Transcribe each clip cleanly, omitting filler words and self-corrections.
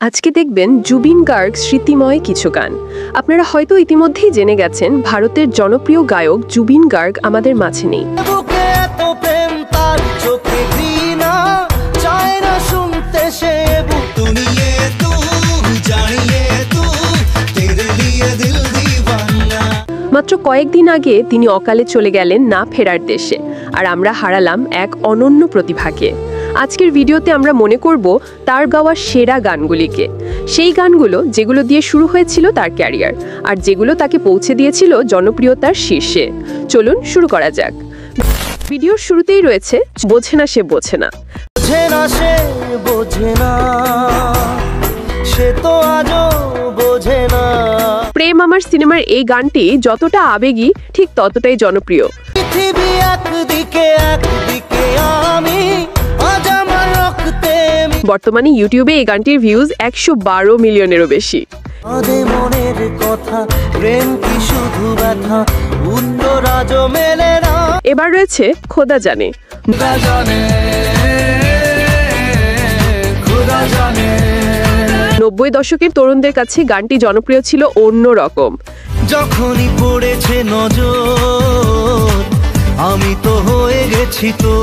আজকে দেখবেন জুবিন গার্গ স্মৃতিময় কিছু গান। আপনারা হয়তো ইতিমধ্যেই জেনে গেছেন ভারতের জনপ্রিয় গায়ক জুবিন গার্গ আমাদের মাঝে নেই। মাত্র কয়েকদিন আগে তিনি অকালে চলে গেলেন না ফেরার দেশে, আর আমরা হারালাম এক অনন্য প্রতিভাকে। আজকের ভিডিওতে আমরা মনে করব তার গাওয়া সেরা গানগুলিকে, সেই গানগুলো যেগুলো দিয়ে শুরু হয়েছিল তার ক্যারিয়ার, আর যেগুলো তাকে পৌঁছে দিয়েছিল জনপ্রিয়তার শীর্ষে। চলুন শুরু করা যাক। ভিডিওর শুরুতেই রয়েছে বোঝে না সে বোঝে না। প্রেম আমার সিনেমার এই গানটি যতটা আবেগী ঠিক ততটাই জনপ্রিয়। বর্তমানে ইউটিউবে এই গানটির ভিউজ 112 মিলিয়নেরও বেশি। এবার রয়েছে খোদা জানে। 90 দশকের তরুণদের কাছে গানটি জনপ্রিয় ছিল অন্য রকম। যখনই পড়েছে নজর আমি তো হয়ে গেছি তো।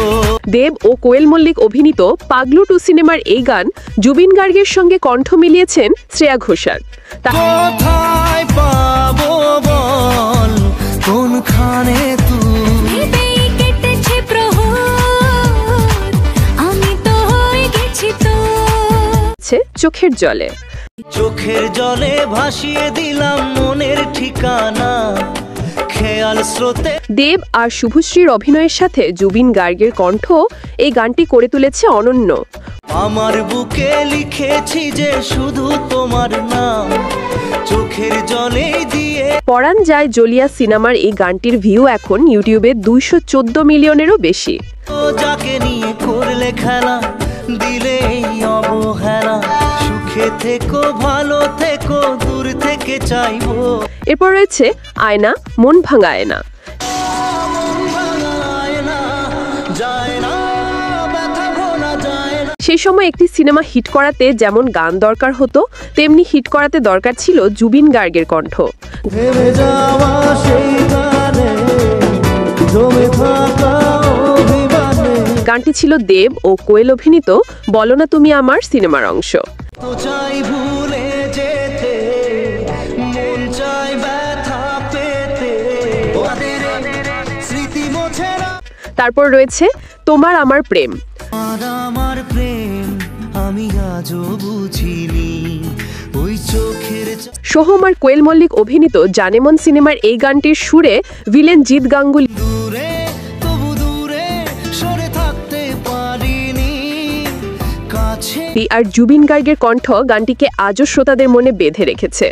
দেব ও কোয়েল মল্লিক অভিনীত পাগলু 2 সিনেমার এই গান জুবিন গার্গের সঙ্গে কণ্ঠ মিলিয়েছেন শ্রেয়া ঘোষাল। কোথায় পাবো বল কোনখানে তুই, কেটেছে প্রহর আমি তো হয়ে গেছি তো। চোখের জলে, চোখের জলে ভাসিয়ে দিলাম মনের ঠিকানা। দেব আর শুভশ্রীর অভিনয়ের সাথে জুবিন গার্গের কণ্ঠ এই গানটি করে তুলেছে অনন্য। আমার বুকে লিখেছি যে শুধু তোমার নাম, চোখের জলে দিয়ে পরাণ যায় জ্বলিয়া সিনেমার এই গানটির ভিউ এখন ইউটিউবে 214 মিলিয়নেরও বেশি। যাকে নিয়ে করলে খেলা দিলে অবহেলা, সুখে থেকো ভালো থেকো দূর থেকে চাইবো। এরপর রয়েছে আয়না মন ভাঙা আয়না। সেই সময় একটি সিনেমা হিট করাতে যেমন গান দরকার হতো, তেমনি হিট করাতে দরকার ছিল জুবিন গার্গের কণ্ঠ। গানটি ছিল দেব ও কোয়েল অভিনীত বলো না তুমি আমার সিনেমার অংশ। তারপর রয়েছে তোমার আমার প্রেম। সোহম আর কোয়েল মল্লিক অভিনীত জানেমন সিনেমার এই গানটির সুরে ভিলেন জিৎ গাঙ্গুলি আর জুবিন গার্গের কণ্ঠ গানটিকে আজও শ্রোতাদের মনে বেঁধে রেখেছে।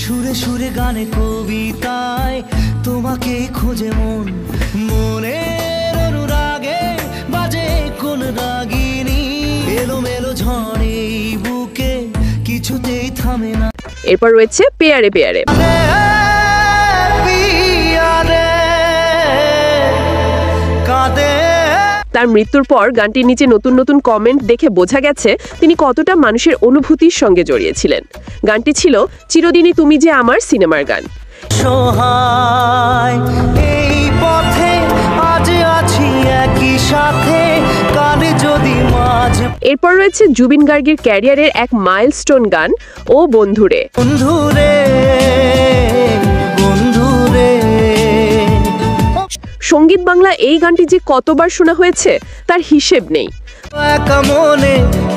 সুরে সুরে গানে কবিতায় তোমাকে খোঁজে মন, মনের অনুরাগে বাজে কোন রাগিনী, এলোমেলো ঝড়ে বুকে কিছুতেই থামে না। এরপর রয়েছে পেয়ারে পেয়ারে। তার মৃত্যুর পর গানটির নিচে নতুন নতুন কমেন্ট দেখে বোঝা গেছে তিনি কতটা মানুষের অনুভূতির সঙ্গে জড়িয়েছিলেন। গানটি ছিল চিরদিনই তুমি যে আমার সিনেমার গান। এরপর রয়েছে জুবিন গার্গের ক্যারিয়ারের এক মাইলস্টোন গান ও বন্ধুরে। সঙ্গীত বাংলা এই গানটি যে কতবার শোনা হয়েছে তার হিসেব নেই।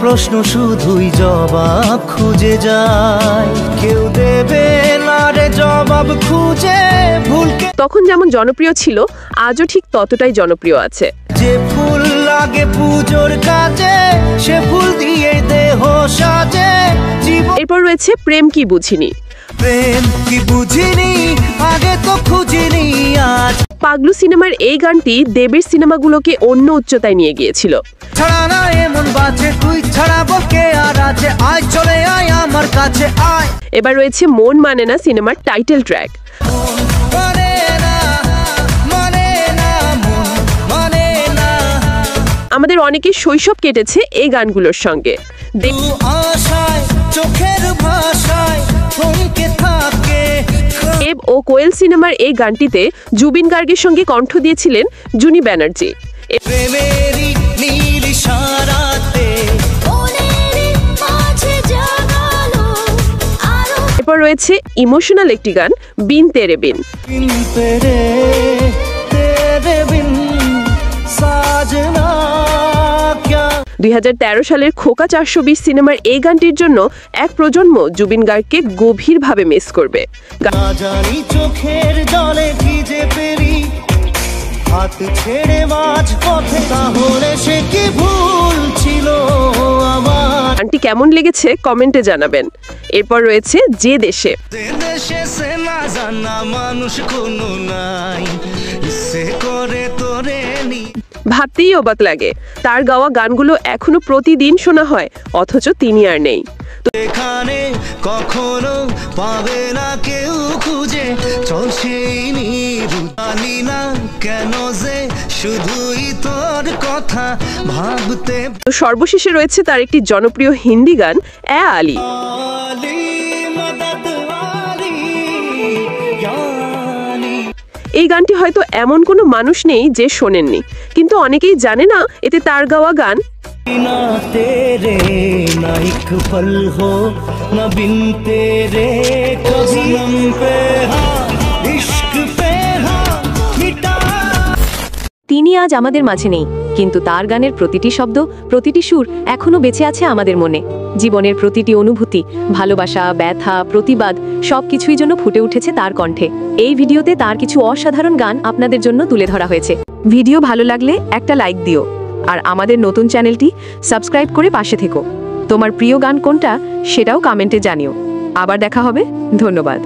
প্রশ্ন শুধুই জবাব খুঁজে যায়, কেউ দেবে না রে জবাব খুঁজে ভুলকে। তখন যেমন জনপ্রিয় ছিল আজও ঠিক ততটাই জনপ্রিয় আছে। যে ফুল লাগে পূজোর কাজে সে ফুল দিয়ে দেহ সাজে। এরপর রয়েছে প্রেম কি বুঝিনি। প্রেম কি বুঝিনি আগে তো খুঁজিনি আজ। পাগলু সিনেমার এই গানটি দেবের সিনেমাগুলোকে অন্য উচ্চতায় নিয়ে গিয়েছিল। ছাড়া না এমন বাজে তুই ছাড়া বলকে আর আছে আয় চলে আয় আমার কাছে আয়। এবার রয়েছে মন মানে না সিনেমার টাইটেল ট্র্যাক। আমাদের অনেকের শৈশব কেটেছে এই গানগুলোর সঙ্গে। চোখের ভাষায় থমকে থাকে। দেব ও কোয়েল সিনেমার এই গানটিতে জুবিন গার্গের সঙ্গে কণ্ঠ দিয়েছিলেন জুনি ব্যানার্জি। প্রেমেরই নীল ইশারাতে এরপর রয়েছে ইমোশনাল একটি গান বিন তেরে বিন। বিন তেরে তেরে বিন সাজনা ক্যা। 2013 সালের খোকা 420 সিনেমার এই গানটির জন্য এক প্রজন্ম জুবিন গার্গকে গভীরভাবে মিস করবে। না জানি চোখের জলে ভিজে পেরি হাত ছেড়ে মাঝ পথে, তাহলে সে কি ভুল ছিল আমার। গানটি কেমন লেগেছে কমেন্টে জানাবেন। এরপর রয়েছে যে দেশে। যে দেশে সে না জানা মানুষ কোনো নাই, ইচ্ছে করে তোরে নি। ভাবতেই অবাক লাগে, তার গাওয়া গানগুলো এখনো প্রতিদিন শোনা হয়, অথচ তিনি আর নেই। এখানে কখনো পাবে না কেউ খুঁজে, চল সেই নিরু। জানি না কেন যে শুধুই তোর কথা ভাবতে। তো সর্বশেষে রয়েছে তার একটি জনপ্রিয় হিন্দি গান এ আলী। আলি মদদ আলি ইয়ালি। এই গানটি হয়তো এমন কোনো মানুষ নেই যে শোনেননি, কিন্তু অনেকেই জানে না এতে তার গাওয়া গান। ना तेरे ना एक पल हो ना बिन तेरे कभी हम पे हाँ इश्क पे हाँ मिटा। তিনি আজ আমাদের মাঝে নেই, কিন্তু তার গানের প্রতিটি শব্দ, প্রতিটি সুর এখনো বেঁচে আছে আমাদের মনে। জীবনের প্রতিটি অনুভূতি, ভালোবাসা, ব্যথা, প্রতিবাদ সবকিছুই যেন ফুটে উঠেছে তার কণ্ঠে। এই ভিডিওতে তার কিছু অসাধারণ গান আপনাদের জন্য তুলে ধরা হয়েছে। ভিডিও ভালো লাগলে একটা লাইক দিও, আর আমাদের নতুন চ্যানেলটি সাবস্ক্রাইব করে পাশে থেকো। তোমার প্রিয় গান কোনটা সেটাও কমেন্টে জানিও। আবার দেখা হবে, ধন্যবাদ।